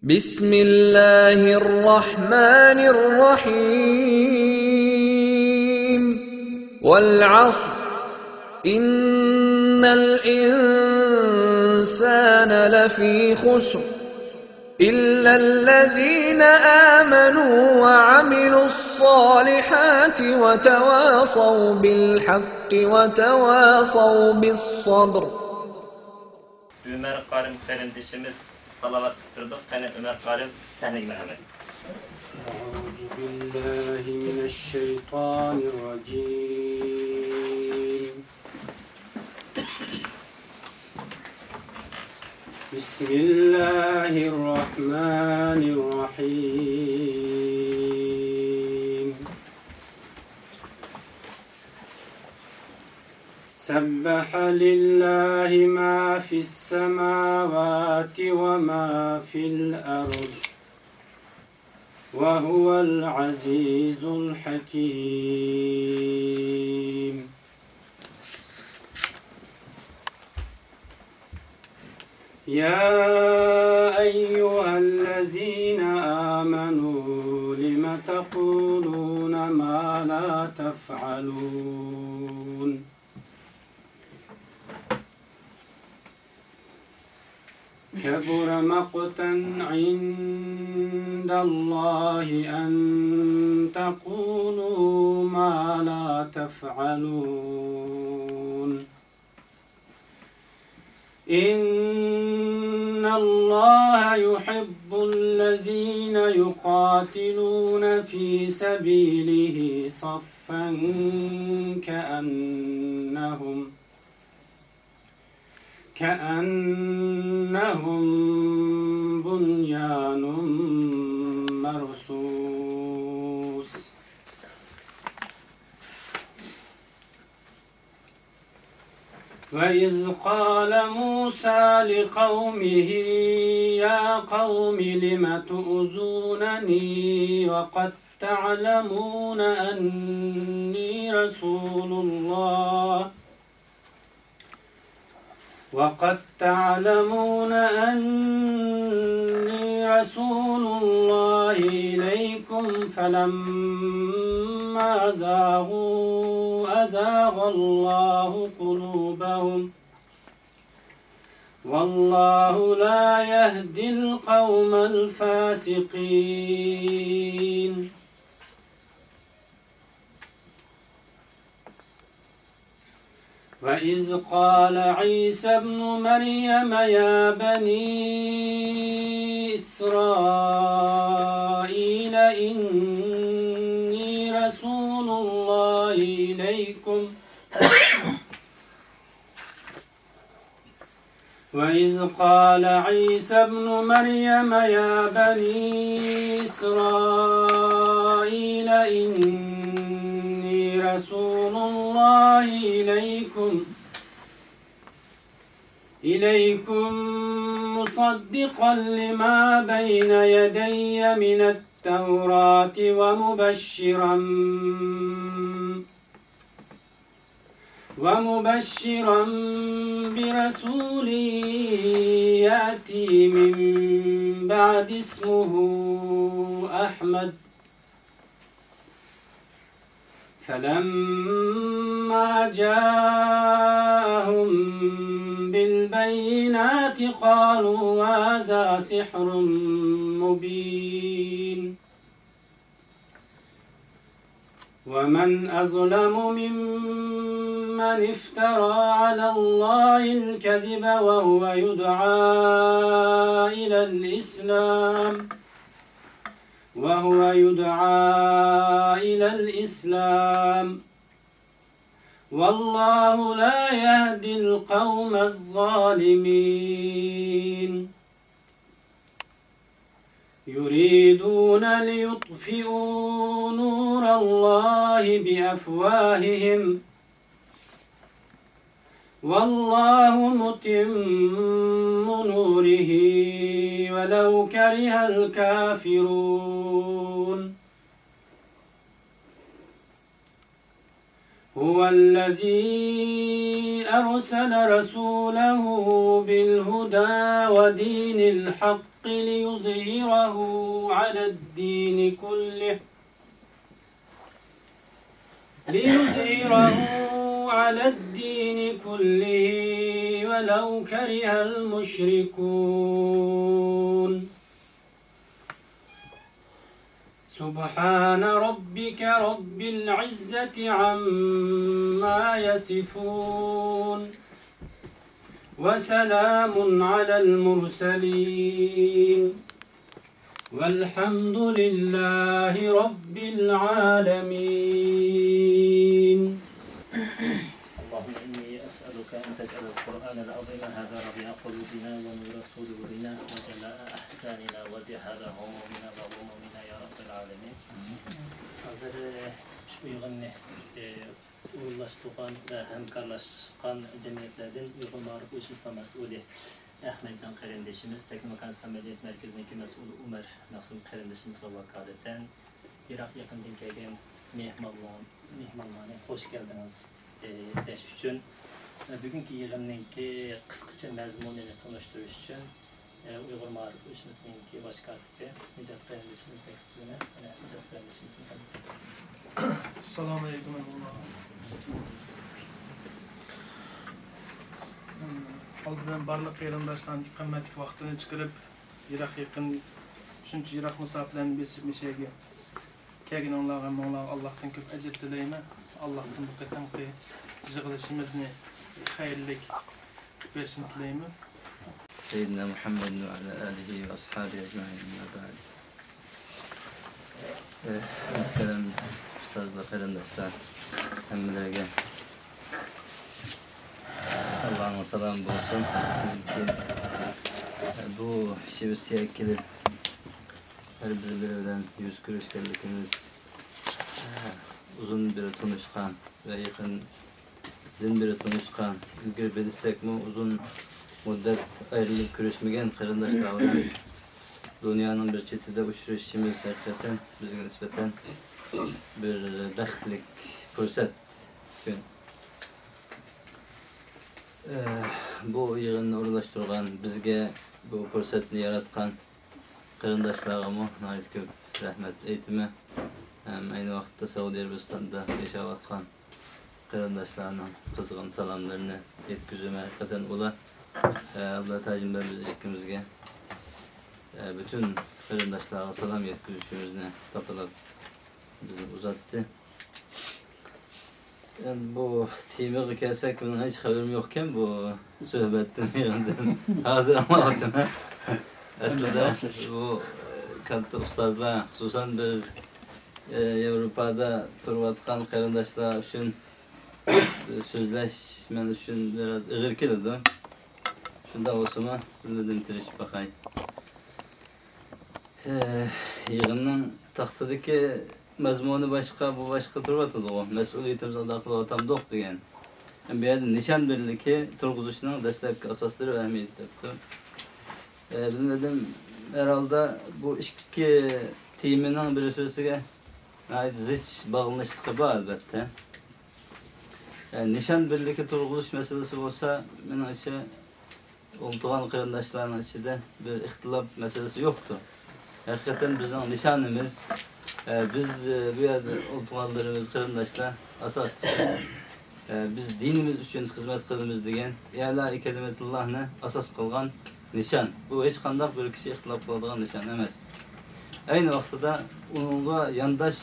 بسم الله الرحمن الرحيم والعصر إن الإنسان لفي خسر إلا الذين آمنوا وعملوا الصالحات وتواصوا بالحق وتواصوا بالصبر. Ömer Karim kardeşimiz salavat kıldırdık. Yani Ömer Karim sahne Mehmet. أعوذ بالله من الشيطان الرجيم. بسم الله الرحمن الرحيم. سبح لله ما في السماوات وما في الأرض وهو العزيز الحكيم. يا أيها الذين آمنوا لم تقولون ما لا تفعلون. كبر مقتا عند الله أن تقولوا ما لا تفعلون. إن الله يحب الذين يقاتلون في سبيله صفا كأنهم بنيان مرصوص. وإذ قال موسى لقومه يا قوم لم تؤذونني وقد تعلمون أني رسول الله إليكم فلما زاغوا أزاغ الله قلوبهم والله لا يهدي القوم الفاسقين. وإذ قال عيسى ابن مريم يا بني إسرائيل إني رسول الله إليكم وإذ قال عيسى ابن مريم يا بني إسرائيل إني رسول الله إليكم مصدقا لما بين يدي من التوراة ومبشرا برسول يأتي من بعد اسمه أحمد. فلما جاءهم بالبينات قالوا هذا سحر مبين. ومن أظلم ممن افترى على الله الكذب وهو يدعى إلى الإسلام والله لا يهدي القوم الظالمين. يريدون ليطفئوا نور الله بأفواههم والله متم نوره ولو كره الكافرون. هو الذي أرسل رسوله بالهدى ودين الحق ليظهره على الدين كله ولو كره المشركون سبحان ربك رب العزة عما يصفون وسلام على المرسلين والحمد لله رب العالمين. اللهم إني أسألك أن تجعل القرآن العظيم هذا ربيع قلوبنا ونور صدورنا وجلاء أحزاننا وذهاب همومنا وغمومنا يا رب العالمين. Hazır şu yığınni uğurlaştırgan ve hemkarlaşkan cemiyetlerden uygun maruf uyuşmuşla mesulü Ahmetcan kardeşimiz, Teknokan İslam Medeniyet Merkezi'ndeki mesulü Ömer Nasım kardeşimizle vakaleten Irak yakından gelgen mehmanlarına hoş geldiniz deş üçün. Bugünkü yığınninki kısaca mezmununu tanıştırış için Uygur Maruf Uyuşmuş'unki baş katibi Necat kardeşimiz bekliyorlar. Necat kardeşimizin tanıtıyor. Assalamu alaikum. Aldıdan barlıq qeyrindaşdan qimmatli vaqtini chiqarib, Irak yaqin shuncha Irak musofirlarni besib-meshagi kelganlarga Allohdan ko'p ajr tilayman. Allohdan bu qatamqi yig'ilishimizni xayrlik qilib berishini tilayman. سيدنا محمد وعلى آله وأصحابه أجمعين أما بعد. Muhterem ustazlar, kardeşler, hemmelerge Allah'ın selamı olsun. Bu şivsiye kilip her birbirinden yüz görüşlerlikimiz uzun bir tanışkan ve yakın bir tanışkan ilgili bilirsek mi uzun müddet ayrılıp görüşmegen kardeşler var. Dünyanın bir çetide uçuruşumuz hakikaten bizge nispeten bir baxtlik fırsat. Bu yığını uğurlaştırgan, bizge bu fırsatını yaratkan kardeşlerime nayet köp rahmet eytime. Aynı vakitte Saudi Arabistan'da yaşavatkan kardeşlerinin kızgın salamlarını yetkizime hakikaten ola. Allah tacimler biz işkimizge bütün kardeşlerine salam yetkizişimizni tapılıp bizi uzattı. Yani bu timiği kelsek bunun hiç haberim yokken bu sohbetten yanından hazır anlamadım. Aslında bu katta ustazlar, hususan bir Avrupa'da turvatkan kardeşler için sözleşmen için biraz ığır keldi. Şunda olsama dinledim tirişip bakayım. Yığının tahtadaki mezmunu başka, bu başka turvatıdı o. Mesuliyetimiz adaklı tam dok degan. Bir yerde nişan birliki turguzuşunun destek asasları ve ehemmiyet yaptı. Dedim herhalde bu iki timinin birisine ziç bağlanışlığı var elbette. Nişan birliki turguzuş meselesi olsa benim için oltuğan kardeşlerin içinde bir ihtilaf meselesi yoktu. Hakikaten bizim nişanımız biz bu yerde oltuğanlarımız kardeşler asas biz dinimiz için hizmet kılımız degen İ'la-i kelimetullah'ını asas kılgan nişan. Bu hiç kandak bir kişi ihtilaf kıldığın nişan emez. Aynı vakitte onunla yandaş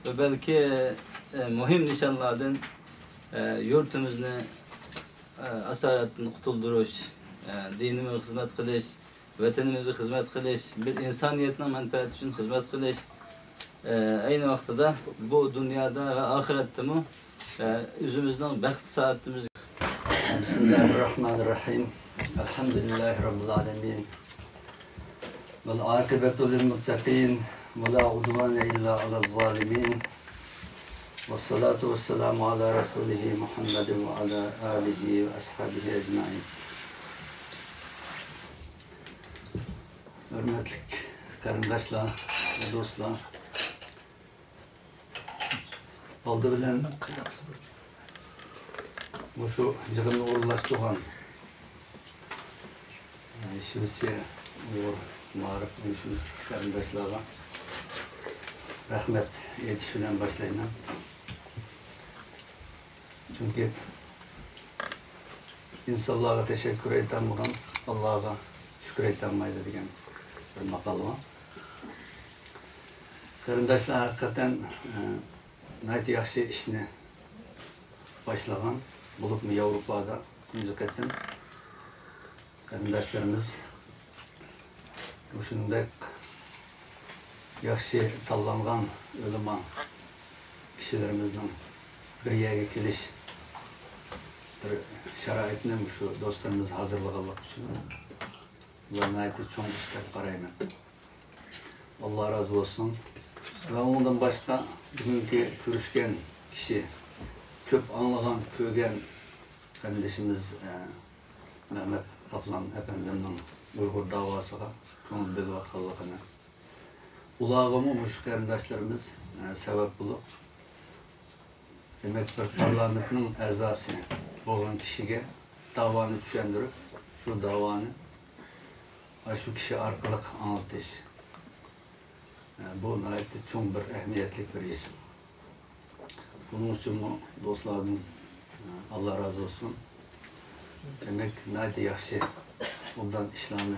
ve belki mühim nişanlardan yurtumuzunu asaretten kurtulduruş, dinimize hizmet kılış, vatanımıza hizmet kılış, bir insaniyetin menfaati için hizmet kılış. Aynı vakitte bu dünyada ve ahirette mi yüzümüzden baht saatimiz. Bismillahirrahmanirrahim. Elhamdülillahi Rabbil alemin. Vel akibetu lil muttaqin. Ve la udvane illa alel zalimin. Vessalatu vesselamu ala Resulihi Muhammedin ve ala alihi ve ashabihi ecmaîn. Hürmetli kardeşler ve dostlar. Oldu bilen bu şu yığını uğurlaştırgan Şivsiye Uğur Marif uyuşumuz kardeşlerine rahmet yetişilen başlayın. Çünkü insanlara teşekkür eden bulan Allah'a şükür edenmaydı diyen bir makal var. Kardeşler hakikaten nayet yaxşı işini başlagan bulup mu Avrupa'da müzikaten kardeşlerimiz şunday yaxşı tanlangan ölüma kişilerimizden bir yerge keliş bir şaraitini şu dostlarımız hazırlaganlık için bunlar nayeti çoğun işler karayman. Allah razı olsun. Ve ondan başka bugünkü görüşken kişi köp anlagan, kögen kardeşimiz Mehmet Kaplan Efendimiz'in Uygur davasına köngül bölüp atkanlığına. Ulağımı şu kardeşlerimiz sebep bulup demek bir parlamentin erzası olan kişiye davanı düşendirip şu davanı şu kişi arkalık anlatış. Bu nayette çok bir ehemmiyetli bir iş. Bunun için bu dostlarım Allah razı olsun. Demek nayette yaxşı bundan İslam'a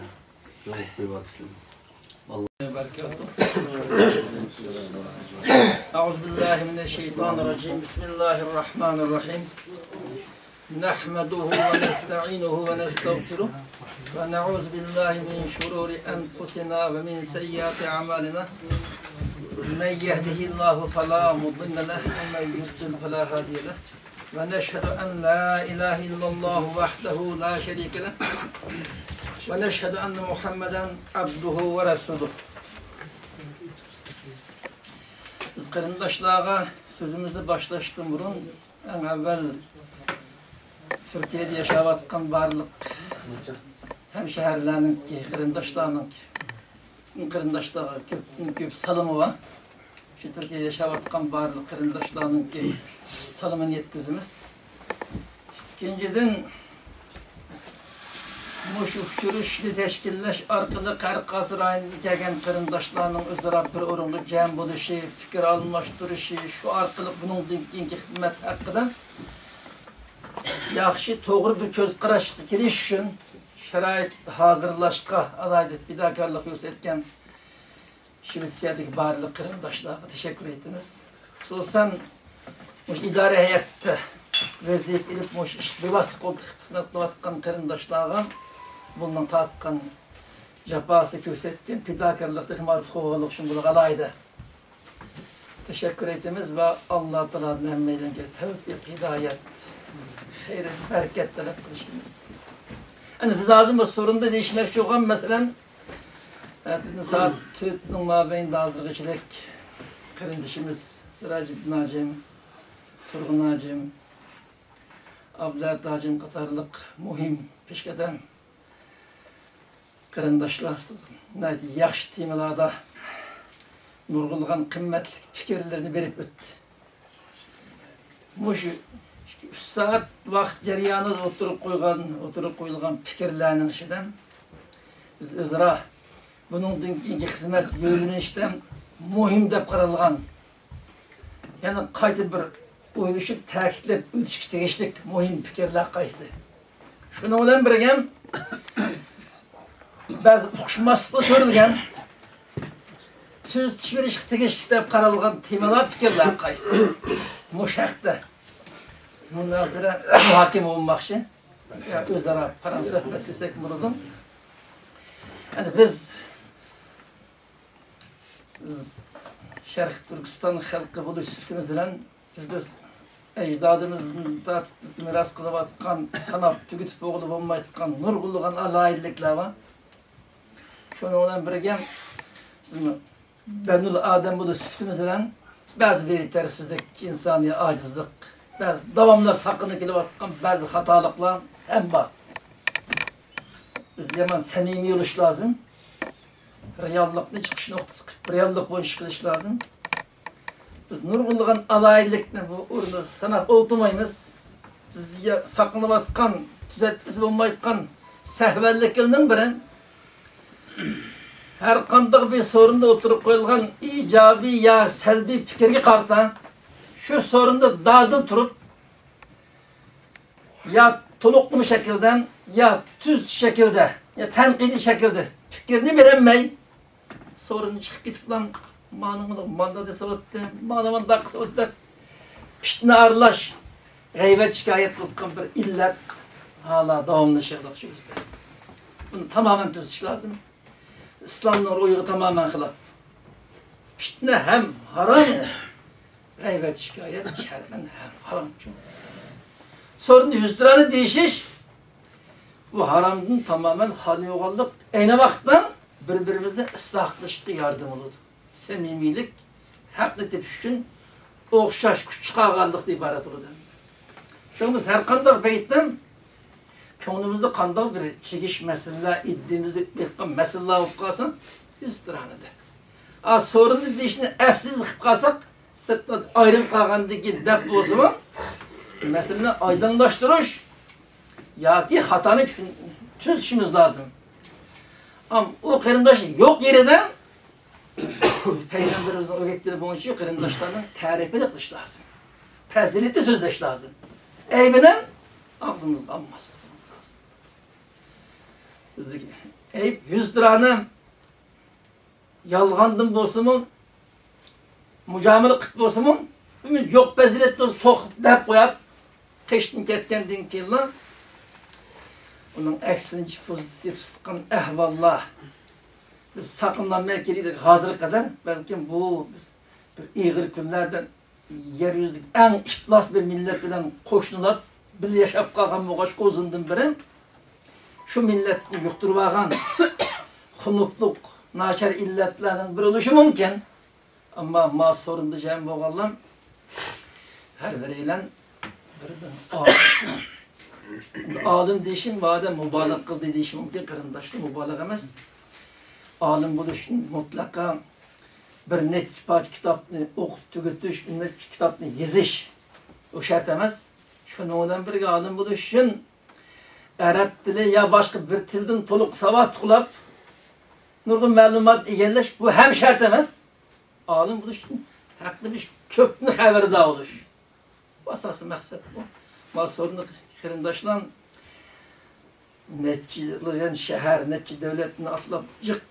yol koyuyorsun. Euzubillahimineşşeytanirracim. Bismillahirrahmanirrahim. Nahmeduhu ve nesta'inuhu ve nestağfiruh ve na'udzu billahi min şururi enfusina ve min seyyiati amalina. Men yehdihillahu fela mudille leh ve men yudlil fela hadiye leh. Ve neşhedü en la ilahe illallah vahdehu la şerike leh. Ve neşhedü enne Muhammeden abduhu ve resuluh. Biz kardeşlerine sözümüzü başlaştım burun. En evvel Türkiye'de yaşavatkan barlık hemşehrilerinin ki, kardeşlerinin köp salımı var. Şu Türkiye'de yaşavatkan barlık kardeşlerinin ki salımını yetkizimiz. İkinciden Muşukşuruşlu teşkilleş arkalı karkası rayını kegen karındaşlarının özara bir orunlu cem buluşu, fikir alınlaştırışı, şu arkalı bunun dinki hizmet hakkında yaxşı, doğru bir köz qaraşlı kiriş üçün şərait hazırlaşqa alaydık, bidakarlıq göstərkən Şvetsiyadaki barlı kırındaşlığa teşekkür ettiniz. Sosan idare heyette vaziyet edip bevasık olduk, sınatlavatkan kırındaşlığa bundan tatkan cəpası göstərkən bidakarlıq, hizmet qoğuluk üçün bunu alaydı. Teşekkür ettiniz ve Allah Teala'nın emmeyle tevfik, hidayet, hayır, bereket talep kılışımız. Yani biz ağzımda sorunda değişmek çok ama mesela saat 4'ün mabeyinde hazırlıkçılık kardeşimiz Sıracıddin Hacım, Turgun Hacım, Abdülhamid Hacım katarlık muhim peşkeden kardeşler yaxşı temalarda nurgulgan kıymetli fikirlerini verip öttü. Muşu 3 saat vaqt jarayonida o'tirib qo'yilgan fikrlarning ichidan biz o'zaro buningdan keyingi xizmat yo'linishdan muhim deb qaralgan, ya'ni qayta bir o'ylashib ta'kidlab o'tishga tegishli muhim fikrlar qaysi. Shuning bilan birga ba'zi uqishmasliklar ko'rilgan, so'z tishverishga tegishli deb qaralgan temalar, fikrlar qaysi. Mushaqda münazara muhakim olmakçı, özara param sohbet etsek buldum. Yani biz Şərq Türkistan halkı buluş sütümüzden biz ecdadımızın da miras kılıp atkan, sanap tügütüp oğulup olmayatkan, nurgulluğun alayillikler var. Şununla birge Benul Adem buluş sütümüzden bazı veritersizlik, insani acizlik, bazı davamlar sakını gelip atkan bazı hatalıklar hem var. Biz hemen samimi oluş lazım. Reallıkın çıkış noktası, reallık boyunca kılış lazım. Biz nurgulluğun alayillikini bu uğrunda sanat oldumayımız. Biz sakını atkan, düzeltmesi olmayatkan sehvellik yılının biri her qanday bir sorunda oturup koyulgan icabi ya selbi fikirge qarta şu sorunda dağda turup ya toluqlu şekilde ya tüz şekilde ya tenkidi şekilde fikrini verenmey sorunu çıkıp gitip lan manda dese öttü, manda kısa öttü piştine arlaş gıybet şikayet kılkan bir illet hala devamlı şeyler şu yüzden. Bunu tamamen düzüş lazım. İslam'ın ruhu tamamen hılaf. Fitne hem haram, gıybet şikayet şerben hem haram. Sorun 100 liranı değişiş, bu haramın tamamen hali yoğallık. Aynı vakitten birbirimizle ıslahlaştı yardım oldu. Semimilik, haklı tepüşün, okşaş, küçük ağırlıkta ibaret oldu. Şunumuz her kandak beyitten, Könlümüzde kandak bir çekiş mesele, iddiğimizi yapkan mesele olup kalsın, 100 liranıdır. Sorun işini efsiz kıp kalsak, sırtla ayrım kalgandaki dep o zaman, meseleyi aydınlaştırış, ya ki hatanı çözüşümüz lazım. Ama o kırındaş yok yerden, Peygamberimizin öğrettiği bunun için kırındaşlarının tarifini kılış lazım. Faziletli sözleş lazım. Eybinen ağzımız almaz. Eyüp 100 liranı yalgandım bolsumun, mucamele kıt bolsumun, yok beziletli sokup dep koyap, keştin ketkendin kirla, onun eksinci pozitif sıkın ehvallah, biz sakınlanmaya geliydik hazır kadar, belki bu bir iğir günlerden yeryüzlük en iflas bir millet bilen koşnular, biz yaşap kalkan muğaş kozundun biri, şu milletini yukturvagan hunukluk, naçar illetlerinin bir oluşu mümkün. Ama sorundu cem boğallam her biriyle birden alim deyişin vade mübalağ kıldığı deyişin mümkün kırındaşlı mübalağ emez. Alim buluşun mutlaka bir net kitapını okup tüketiş, ümmet kitapını yazış o şart emez. Şundan bir alim buluşun Arap dili ya başka bir tilden toluk savat kulap nurgun malumat egellaş bu hem şart emez. Alim buluş haklı bir köpnü haberdar oluş. Bu asası maksat bu. Mal sorunu kırındaşlan netçilerin şehir, netçi devletini atlap yık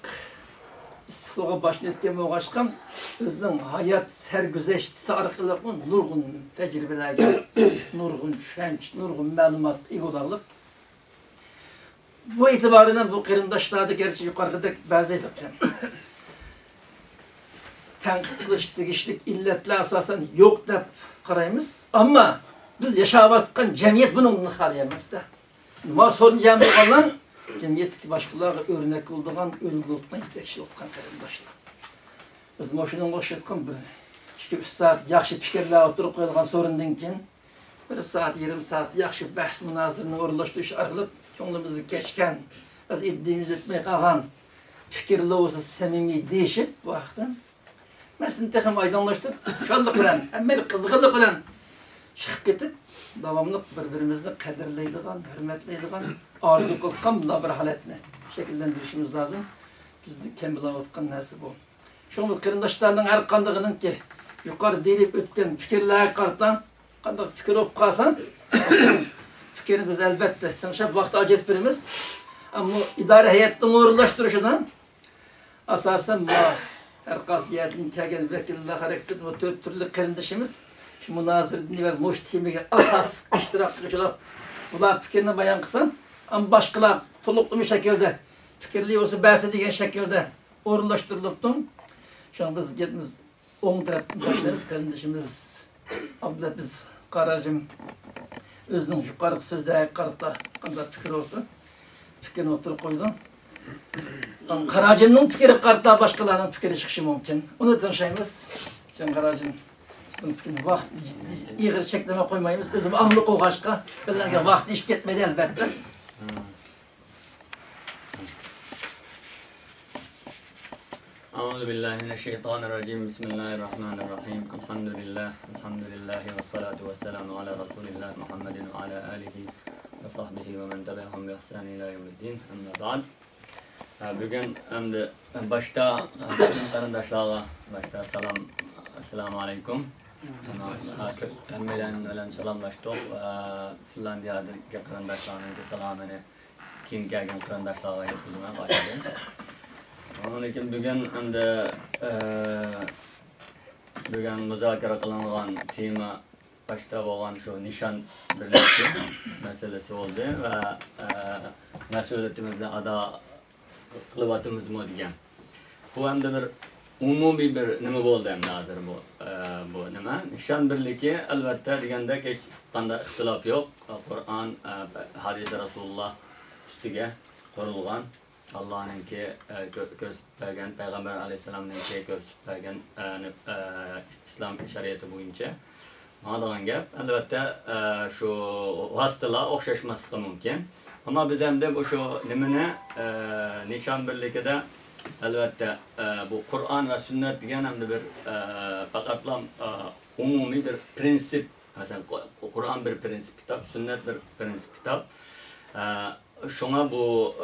istisoğa başını etken oğaşkan özünün hayat sergüzeştisi arkalık nurgun tecrübelerce nurgun şenç, nurgun malumat egolarlık bu itibarıyla bu kırındaşlarda gerçi yukarıda benzeydik. Tenkit kılışlık illetler asasen yok deyip karayımız. Ama biz yaşavatkan cemiyet bunun halayamaz da. Ama sorun cemiyet olan cemiyet başkalarına örnek olduğundan ölgü olmaktan ihtiyaç olkan kırındaşlar. Biz moşunun koşutkan bir 2-3 saat yakşı fikirler oturup koyulgan sorundan keyin 1 saat, 20 saat yakşı bahs münazırını uğurlaştırış arılıp çoğunluğumuzu geçken, biz iddiğimiz etmeye kalkan fikirli olsa samimi değişip bu vaktin mesela tekrar aydınlaştırıp şallık bilen, emmeli kızgınlık bilen çıkıp gidip devamlı birbirimizni kadirleydiğen, hürmetleydiğen, arzu kılkan buna bir haletini şekillendirişimiz lazım. Bizde kembilavatkan nesi bu. Şunu kırındaşlarının her kandığının ki yukarı delip ötken fikirler kartan kandak fikir olup kalsan fikirimiz elbette tanışıp vakti acet birimiz ama idare heyetten uğurlaştırışından asasen her kasiyetinin kegel vekilliğine hareket ve türlü kırındaşımız şu münazır dini ve muştimiye asas iştirak kılışılıp bunlar fikrini bayan kısan ama başkalar tuluklu bir şekilde fikirli olsa bahsedilen şekilde uğurlaştırılıptım. Şu an biz gitimiz 10 taraftan başlarız kırındaşımız abla biz Karacım özünün yukarı sözde karıta kandak fikir olsun fikrini oturup koydum. Karacım'ın fikri karıta başkalarının fikri çıkışı mümkün. Onu tanışayımız. Sen Karacım vaqt iğir çekleme koymayımız. Özüm ahlık olğaşqa bizlerge vaqt iş ketmedi elbette. أعوذ بالله من الشيطان الرجيم بسم الله الرحمن الرحيم الحمد لله والصلاة والسلام على رسول الله محمد وعلى آله وصحبه ومن تبعهم بإحسان إلى يوم الدين أما بعد Bugün hem de başta kardeşlerle başta selam, assalamu alaikum. Bilen selamlaştık. Finlandiya'daki kardeşlerine selamını kim gelgen kardeşlerle yapılmaya başladı. Onun için bugün hem de bugün müzakere kılınan tema başta olan şu nişan birleşti meselesi oldu ve mesuliyetimizde ada kılıbatımız mı diyen. Bu hem de bir umumi bir nime oldu hem nadir bu nime. Nişan birliği elbette diyende hiç kanda ihtilaf yok. Kur'an, hadis-i Resulullah üstüge kurulgan. Allah'ın ki göstergen, Peygamber Aleyhisselam'ın ki göstergen İslam şeriatı boyunca. Mağdalan gap. Elbette şu vasıtalar okşaşması mümkün. Ama biz hem de bu şu nimine nişan birlikte elbette bu Kur'an ve sünnet diyen hem de bir fakatlam umumi bir prensip. Mesela Kur'an bir prensip kitap, sünnet bir prensip kitap. Şuna bu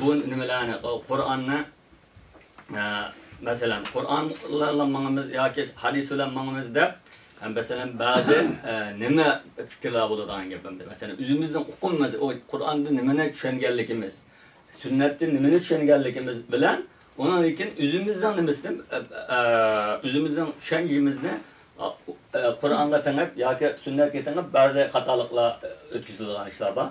nimelerine Kur'an'la mesela Kur'an'la manımız ya ki hadisle manımız da mesela bazı nime fikirler bulduğun gibi mesela üzümüzden okunmaz o Kur'an'da nimene düşengellikimiz sünnette nimene düşengellikimiz bilen onun için üzümüzden nimesini üzümüzden düşengimizne Kur'an'la tanıp ya ki sünnetle tanıp bazı hatalıkla ötküzülen işler var.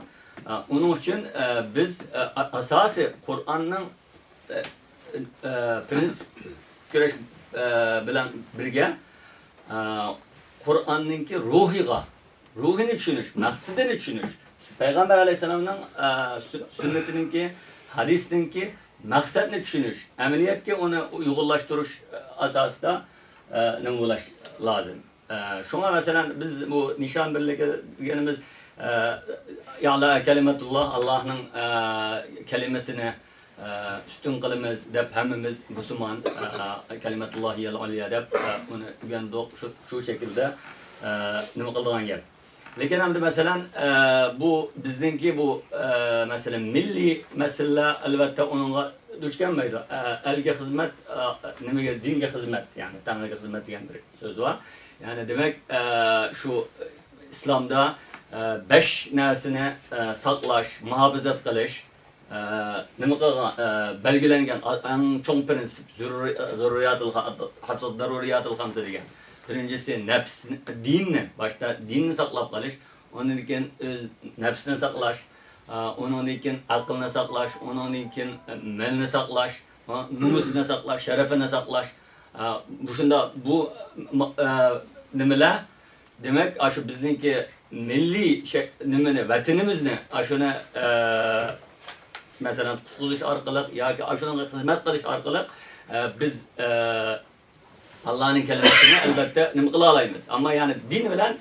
Onun için biz asası Kur'an'ın prensip güreş bilen birge Kur'an'ınki ruhini düşünüş, maksidini düşünüş. Peygamber Aleyhisselam'ın sünnetininki, hadisinki maksadını düşünüş. Ameliyat ki onu uygulaştırış asasında numuş lazım. Şuna mesela biz bu nişan birliğimiz ya'la kelimetullah Allah'ın kelimesine üstün kılımız dep hemimiz Müslüman kelimetullahiyel aliye dep bunu güvendik şu şekilde nima kıldıgan gap. Lekin hem de mesela bu bizdenki bu mesela milli mesele elbette onunla düşkenmeydi. Elge hizmet nimege dinge hizmet yani Tanrı'ya hizmet diyen bir söz var. Yani demek şu İslam'da 5 nersini saklaş, muhafazat kılış, belgelengen en çok prensip zaruriyatul hamsa degan. Birincisi nefs, dinni, başta dinni saklap kılış, onun için öz nefsini saklaş, onun için aklını saklaş, onun için melini saklaş, numusunu saklaş, şerefini saklaş. Bu nimeler demek aşı bizimki milli nimeni, vatanimizni aşına mesela tutuluş arkalık ya ki aşına hizmet kılış arkalık biz Allah'ın kelimesini elbette nim kıla alayımız. Ama yani din bilen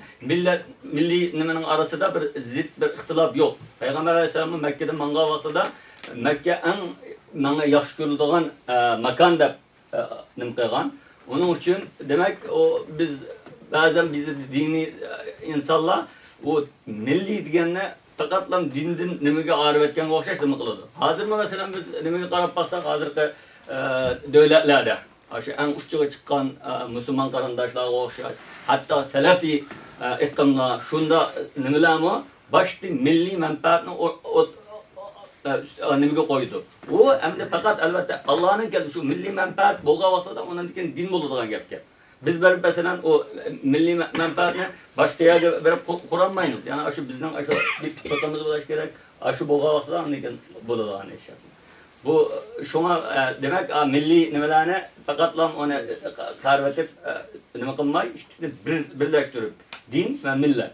milli nimenin arasında bir zıt bir ihtilaf yok. Peygamber Aleyhisselam'ın Mekke'de manga vaktida Mekke en manga yaxşı görüldüğün makan da nim kılgan. Onun için demek o biz bazen bizi dini insanlar o milli diyenle takatlam dindin nimege ağrıp etken okşaş nima kıldı. Hazır mı mesela biz nimege qarab baksak hazırki devletlerde aşı en uçuğa çıkan Müslüman karandaşlara okşaş. Hatta Selefi iktimla şunda nimelermi başta milli menfaatini nimege koydu. O hem de fakat elbette Allah'ın geldi şu milli menfaat bolga vaxtıda onun için din bulduğun gapke. Biz verip mesela o milli menfaatini başka yerde verip kuramayız. Yani aşı bizden aşı bir tutamız bulaş gerek. Aşı bolga vaxtıda onun için bulduğun iş. Bu şuna demek milli nimelerine fakatlam onu karvetip nime kılmay ikisini birleştirip din ve millet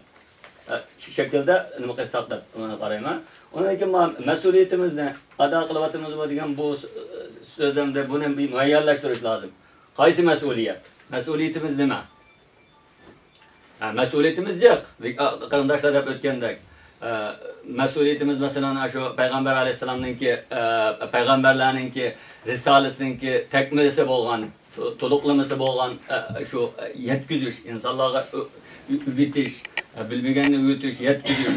şu şekilde nime kısaklar ona karayma. Onun için mesuliyetimiz ne? Ada kılıbatımız var diyen bu sözümde bunu bir müeyyerleştiriş lazım. Kaysi mesuliyet? Mesuliyetimiz nime? Mesuliyetimiz yok. Karındaşlar hep ötkendek. Mesuliyetimiz mesela şu Peygamber Aleyhisselam'ınki peygamberlerinki risalesininki tekmilisi bolgan, toluklaması bolgan şu yetkizüş, insanlara ügütüş, bilmegeni ügütüş, yetkizüş.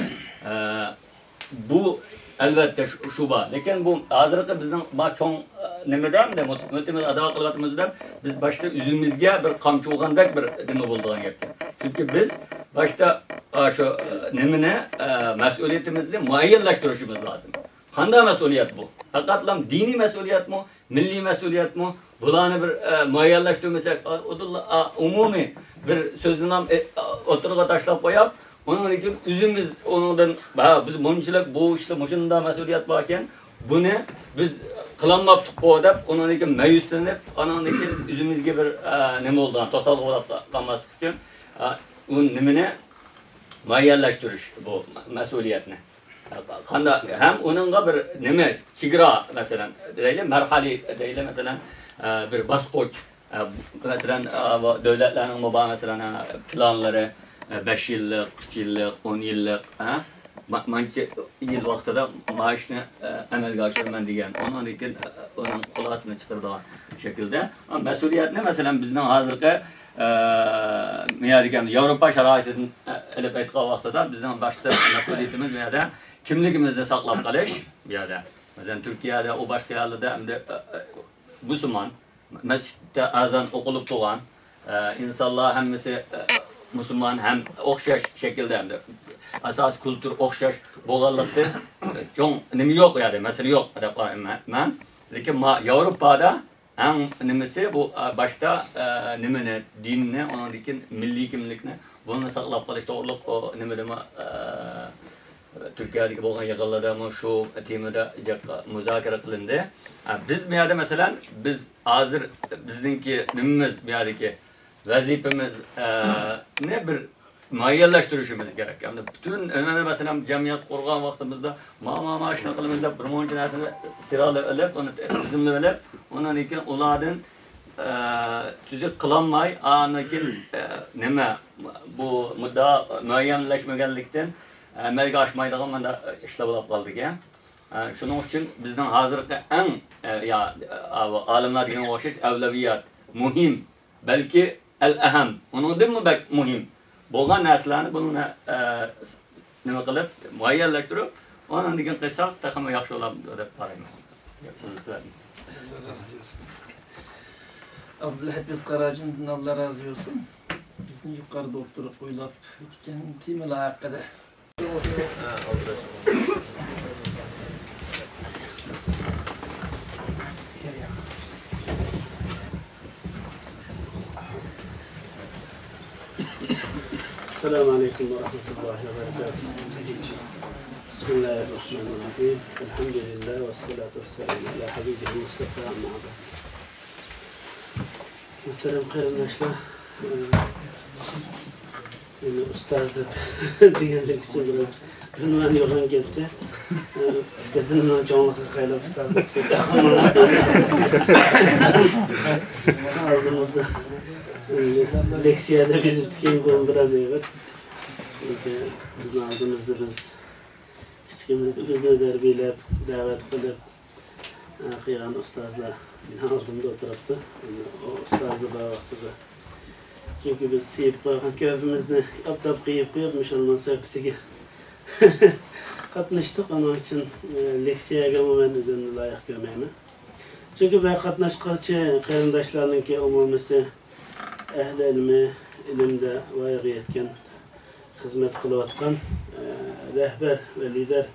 Bu albatta shu bor. Lekin bu hozirgi bizning cho'ng nimadan de musulmonlar ado qilayotganimizda biz boshda o'zimizga bir qamchi urgandek bir nima bo'ldigan gap. Chunki biz boshda shu nimani mas'uliyatimizni muayyanlashtirishimiz lozim. Qanday mas'uliyat bu? Faqatlam diniy mas'uliyatmi, milliy mas'uliyatmi? Bularni bir muayyanlashtirmasak, umumiy bir so'zni ham o'tirg'a tashlab qo'yib, onun için üzümüz onundan biz bunchilik bu işte mushunda mas'uliyat bor ekan, buni biz qilolmabdik deb onun için mayuslanib, onun için üzümizga bir nima bo'lgan, to'sal bo'lib qolmaslik uchun u nimani muayyanlashtirish bu mas'uliyatni. Qanda ham onunga bir nima chegara masalan deylik, marhali deylik masalan bir bosqich masalan davlatlarning masalan planlari 5 yillik, 3 yillik, 10 yillik, manchi yil vaqtida maoshni amalga oshiraman degan, onun için onun xuloasini chiqaradigan shaklda mas'uliyatni masalan bizning hozirgi me'yorgan Yevropa sharoitidan ilib aytgan vaqtida bizning boshqa mas'uliyatimiz bu yerda kimligimizni saqlab qolish bu yerda. Masalan Turkiyada o boshqa yerlarda hamda musulmon masjidda azon o'qilib turgan insonlar hammasi Müslüman hem o'xshash shaklda hamda asos kultur o'xshash bo'lganlikda cho'ng nima yo'q yani masala yo'q deb qarayman. Lekin Yevropada ham nimasi bu boshda nimani dinni, onun için milliy kimlikni buni saqlab qolish to'g'riliq nima dema Türkiye'deki bo'lgan yig'inlarda shu temada muzokara qilindi. Biz bu yerda masalan biz hozir bizningki nimamiz bu yerdagi vazifamiz ne bir muayyanlashtirishimiz kerak. Yani bütün mesela jamiyat qurgan vaqtimizda ma shuna qilamiz deb bir moncha narsani sirali olib, uni tizimli olib, undan keyin ulardan tuzuk qilolmay, anakin nima bu mudda muayyanlashmaganlikdan amalga oshmaydigan mana ishlar bo'lib qoldi-ku. Shuning uchun bizning hozirgi eng olimlar degan o'xshash avlaviyat, muhim, balki al-aham, uningdan bak muhim bo'lgan narsalarni buni nima qilib muayyanlashtirib, ondan keyin qilsak taxmi yaxshi bo'ladi deb qarayman. Abdülhafiz Karacı'ndan Allah razı olsun. Bizim yukarıda oturup oylap gitken timeli hakkında. السلام عليكم ورحمة الله وبركاته. بسم الله الرحمن الرحيم. الحمد لله والصلاة والسلام على حبيبه المصطفى أما بعد. Muhterem kardeşler, yani ustazlık diyenlik için biraz ünvan yoğun gitti. Dedim çoğunlukla kayla ustazlık ağzımızda leksiyada biz kim bunu biraz evet. Bizim ağzımızda biz küçükümüzde bizni derbiyle davet kılıp kıygan ustazlar ağzımda oturuptu. O ustazlı bağ vaxtıda. Çünkü biz seyip koygan köfümüzde aptap kıyıp Müslüman sohbetiga katlaştık. Onun için leksiyaga ben üzerinde layık görmeyim. Çünkü ben katlaştıkça karındaşlarınki umumisi ehli ilmi, ilimde vayık yetken hizmet kılıvatkan rehber ve lider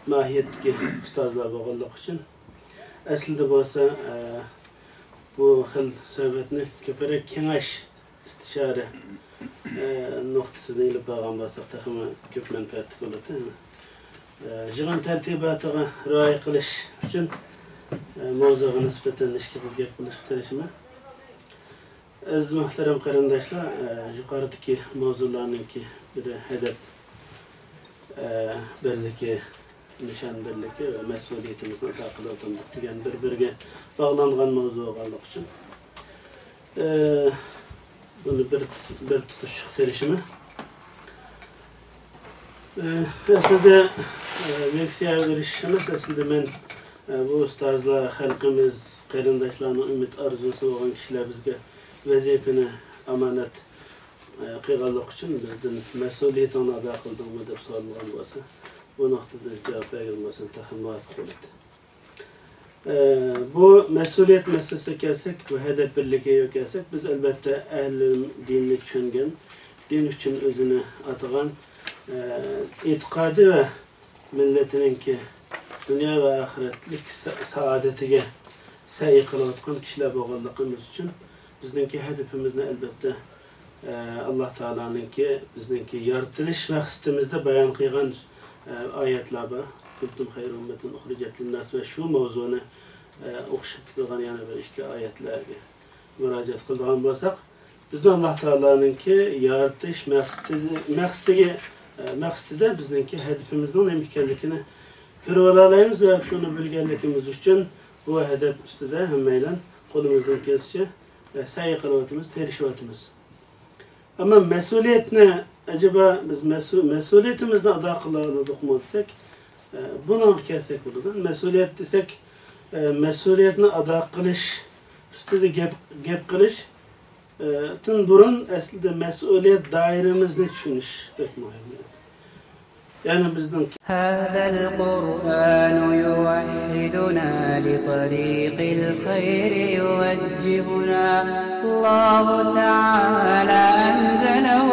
mahiyetki ustazlar bağlılık için aslında bolsa bu xil söhbetni köperek kengaş istişare noktasına ilip bağlan bolsak taxımı köp menfaatli bo'ladi. Jig'in tartibotiga rioya qilish uchun mavzuga nisbatan ishga gap qilishtirishimi. Aziz muhtaram qarindoshlar, yuqoridagi mavzularninki biri hedef birligi, nishon birligi va mas'uliyatimizni ado qilib degan bir-biriga bog'langan mavzu bo'lganligi uchun buni bir tutib chiqarishimi. Aslida leksiya berish emas, aslida men bu ustozlar, xalqimiz, qarindoshlarning umid orzusi bo'lgan kishilar bizga vazifani amonat qilganlik uchun bizdan mas'uliyatni ado qildingmi deb so'ralgan bo'lsa, bu noktada cevap verilmesine muvaffak oldu. Bu mesuliyet meselesi gelsek, bu hedef birliği yok gelsek, biz elbette ehlin dinini düşüngen, din için özünü atagan, itikadı ve milletinin ki dünya ve ahiretlik saadetine səyi kılavatkan kişiler boğulduğumuz için bizdeki hedefimiz ne elbette Allah Teala'nın ki bizdeki yaratılış maqsadımızda bayan kıygan ayetler var. Kuntum hayr ümmetin uhricet linnas ve şu mevzunu okşup kılgan yani bir iki ayetlerge müracaat kılgan bolsak bizde Allah Teala'nın ki yaratılış maqsadı bizdeki hedefimizin imkanlarını görüp ve şunu bilgenlikimiz için bu hedef üstüde hemmeyle kolumuzun kesişi səyi kılavatımız, terişivatımız. Ama mesuliyet ne? Acaba biz mesuliyetimizden ada kıladık mı desek, bunu kessek buradan. Mesuliyet desek, mesuliyetini ada kılış, üstüde gep kılış, tüm burun aslında mesuliyet dairemizni düşünüş pek mühim. Yani bizden هذا القرآن يوحدنا لطريق الخير يوجهنا الله تعالى أنزله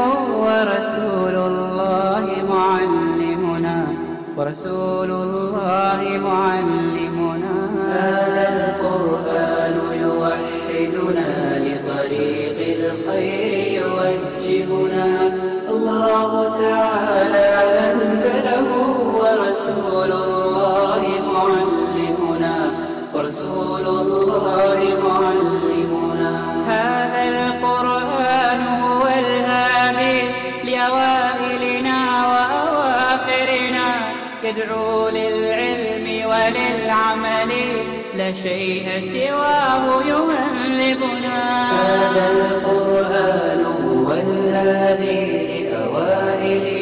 ورسول الله معلمنا هذا القرآن يوحدنا لطريق الخير يوجهنا الله تعالى أنزله ورسول الله معلمنا هذا القرآن هو الهادي لأوائلنا وأواخرنا يدعو للعلم وللعمل لا شيء سواه يهذبنا هذا القرآن هو الهادي لأوائلنا